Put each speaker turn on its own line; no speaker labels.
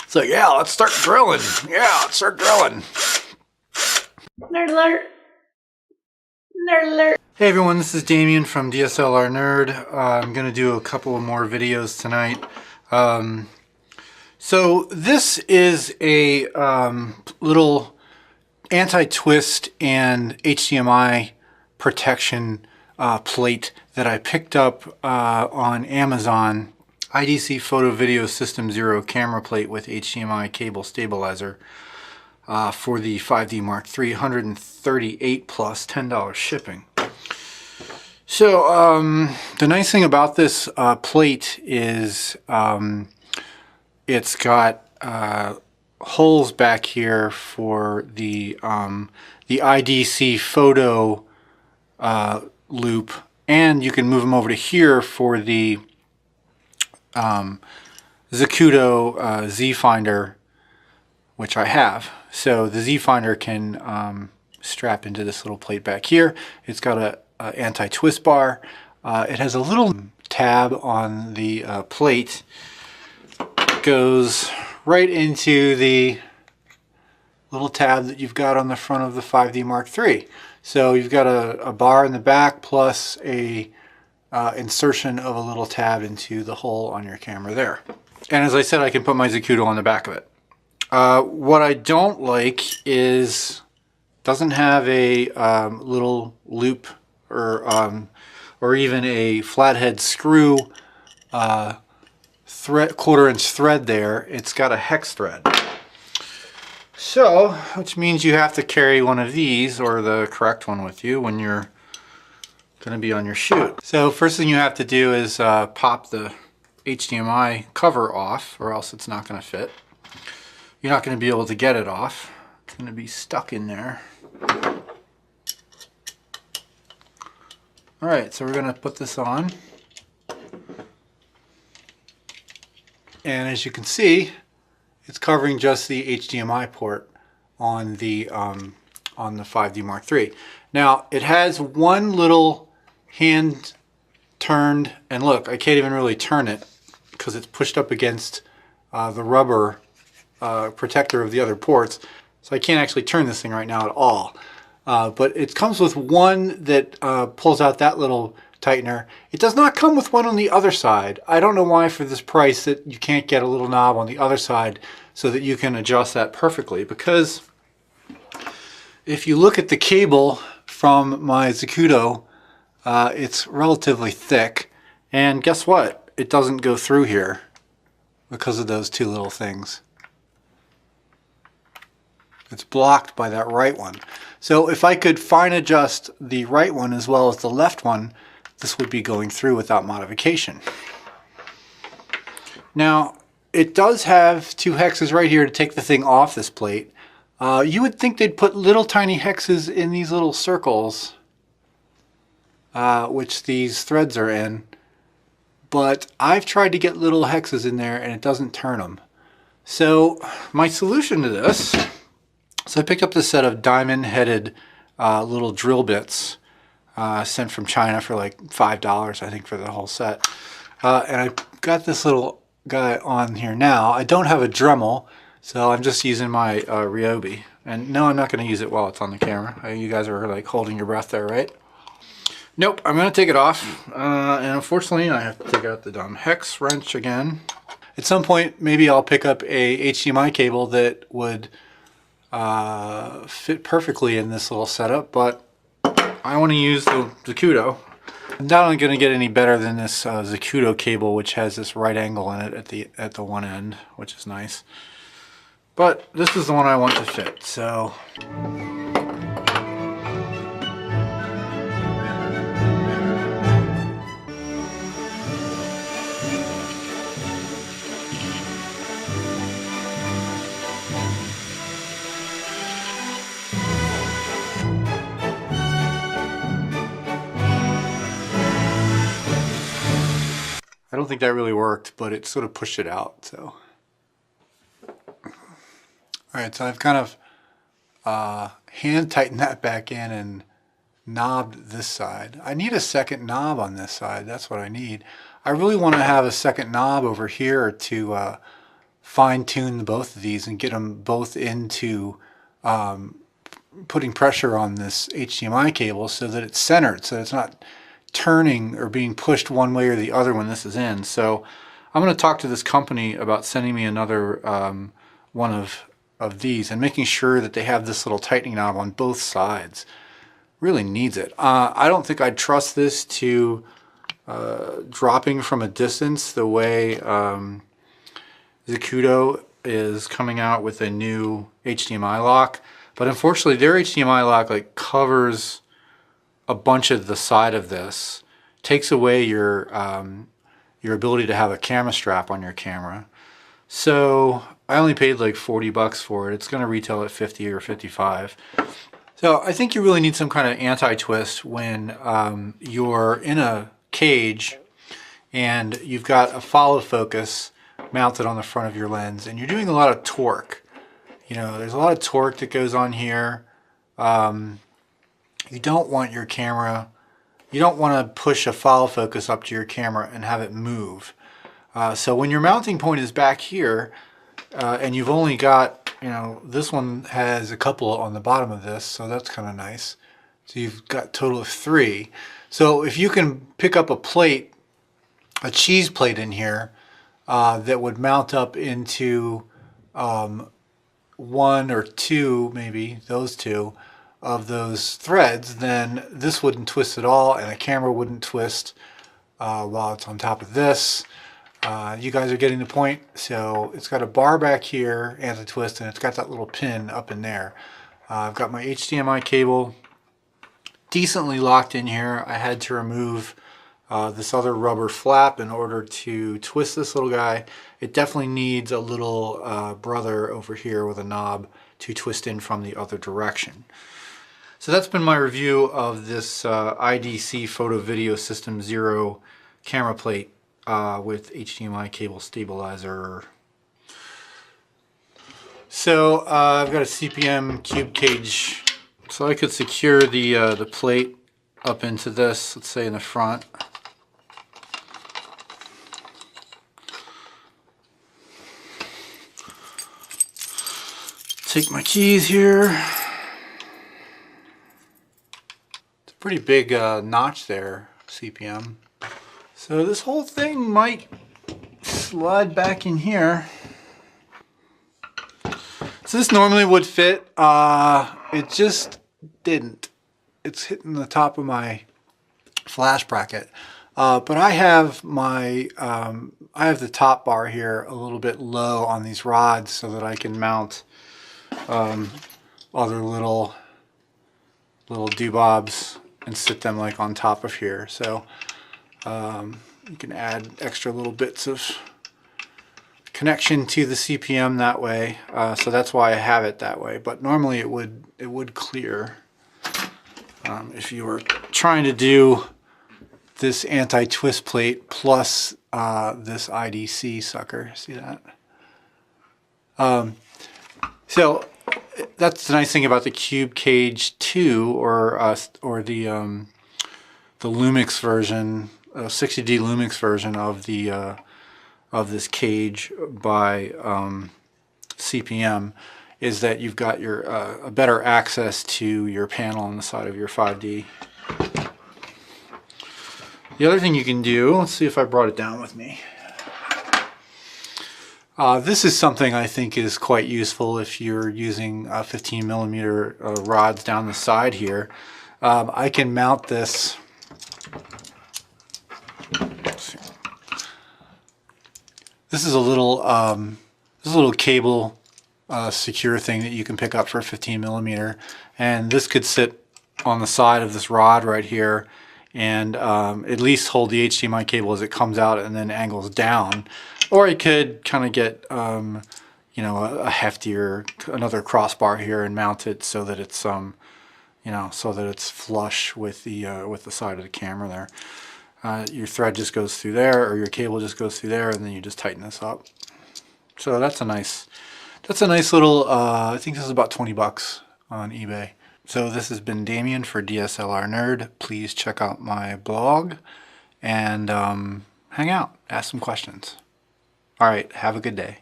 So yeah, let's start drilling. Yeah, let's start drilling.
Nerd alert. Nerd alert.
Hey everyone, this is Damien from DSLR Nerd. I'm going to do a couple of more videos tonight. So this is a little anti-twist and HDMI protection plate that I picked up on Amazon. IDC Photo Video System 0 camera plate with HDMI cable stabilizer for the 5D Mark III, 138 plus $10 shipping. So the nice thing about this plate is it's got holes back here for the IDC photo loop, and you can move them over to here for the Zacuto Z Finder, which I have. So the Z Finder can strap into this little plate back here. It's got a anti-twist bar. It has a little tab on the plate. It goes right into the little tab that you've got on the front of the 5D Mark III. So you've got a bar in the back plus a insertion of a little tab into the hole on your camera there. And as I said, I can put my Zacuto on the back of it. What I don't like is doesn't have a little loop or even a flathead screw thread, quarter-inch thread there. It's got a hex thread. So, which means you have to carry one of these or the correct one with you when you're going to be on your shoot. So first thing you have to do is pop the HDMI cover off, or else it's not going to fit. You're not going to be able to get it off. It's going to be stuck in there. Alright, so we're going to put this on. And as you can see, it's covering just the HDMI port on the 5D Mark III. Now, it has one little hand turned, and look, I can't even really turn it because it's pushed up against the rubber protector of the other ports. So I can't actually turn this thing right now at all. But it comes with one that pulls out that little tightener. It does not come with one on the other side. I don't know why for this price that you can't get a little knob on the other side so that you can adjust that perfectly, because if you look at the cable from my Zacuto, it's relatively thick, and guess what? It doesn't go through here because of those two little things. It's blocked by that right one. So if I could fine adjust the right one as well as the left one, this would be going through without modification. Now, it does have two hexes right here to take the thing off this plate. You would think they'd put little tiny hexes in these little circles, which these threads are in, but I've tried to get little hexes in there and it doesn't turn them. So my solution to this, so I picked up this set of diamond-headed little drill bits sent from China for like $5, I think, for the whole set. And I got this little guy on here now. I don't have a Dremel, so I'm just using my Ryobi. And no, I'm not going to use it while it's on the camera. You guys are like holding your breath there, right? Nope, I'm going to take it off. And unfortunately, I have to take out the dumb hex wrench again. At some point, maybe I'll pick up a HDMI cable that would fit perfectly in this little setup, but I want to use the Zacuto. I'm not going to get any better than this Zacuto cable, which has this right angle in it at the one end, which is nice. But this is the one I want to fit, so. I don't think that really worked, but it sort of pushed it out, so. Alright, so I've kind of hand tightened that back in and knobbed this side. I need a second knob on this side, that's what I need. I really want to have a second knob over here to fine tune both of these and get them both into putting pressure on this HDMI cable so that it's centered, so it's not turning or being pushed one way or the other when this is in. So I'm going to talk to this company about sending me another one of these and making sure that they have this little tightening knob on both sides. Really needs it. I don't think I'd trust this to dropping from a distance the way Zacuto is coming out with a new HDMI lock. But unfortunately, their HDMI lock like covers a bunch of the side of this, takes away your ability to have a camera strap on your camera. So I only paid like 40 bucks for it. It's going to retail at 50 or 55. So I think you really need some kind of anti-twist when you're in a cage and you've got a follow focus mounted on the front of your lens and you're doing a lot of torque. You know, there's a lot of torque that goes on here. You don't want your camera, you don't want to push a follow focus up to your camera and have it move. So when your mounting point is back here and you've only got, you know, this one has a couple on the bottom of this, so that's kind of nice. So you've got a total of 3. So if you can pick up a plate, a cheese plate in here that would mount up into 1 or 2, maybe those 2 of those threads, then this wouldn't twist at all and the camera wouldn't twist while it's on top of this. You guys are getting the point. So it's got a bar back here, anti-twist, and it's got that little pin up in there. I've got my HDMI cable decently locked in here. I had to remove this other rubber flap in order to twist this little guy. It definitely needs a little brother over here with a knob to twist in from the other direction. So that's been my review of this IDC Photo Video System 0 camera plate with HDMI cable stabilizer. So I've got a CPM cube cage, so I could secure the plate up into this, let's say in the front. Take my keys here. It's a pretty big notch there, CPM. So this whole thing might slide back in here. So this normally would fit. It just didn't. It's hitting the top of my flash bracket. But I have my I have the top bar here a little bit low on these rods so that I can mount other little doobobs and sit them like on top of here. So you can add extra little bits of connection to the CPM that way. So that's why I have it that way. But normally it would clear if you were trying to do this anti-twist plate plus this IDC sucker. See that? So that's the nice thing about the Cube Cage 2 or the Lumix version, 60D Lumix version of the of this cage by CPM, is that you've got your a better access to your panel on the side of your 5D. The other thing you can do, let's see if I brought it down with me. This is something I think is quite useful if you're using 15mm rods down the side here. I can mount this. This is a little cable secure thing that you can pick up for 15mm, and this could sit on the side of this rod right here and at least hold the HDMI cable as it comes out and then angles down. Or it could kind of get you know, a heftier, another crossbar here and mount it so that it's you know, so that it's flush with the side of the camera there. Your thread just goes through there, or your cable just goes through there, and then you just tighten this up. So that's a nice little. I think this is about 20 bucks on eBay. So this has been Damien for DSLR Nerd. Please check out my blog and hang out, ask some questions. All right, have a good day.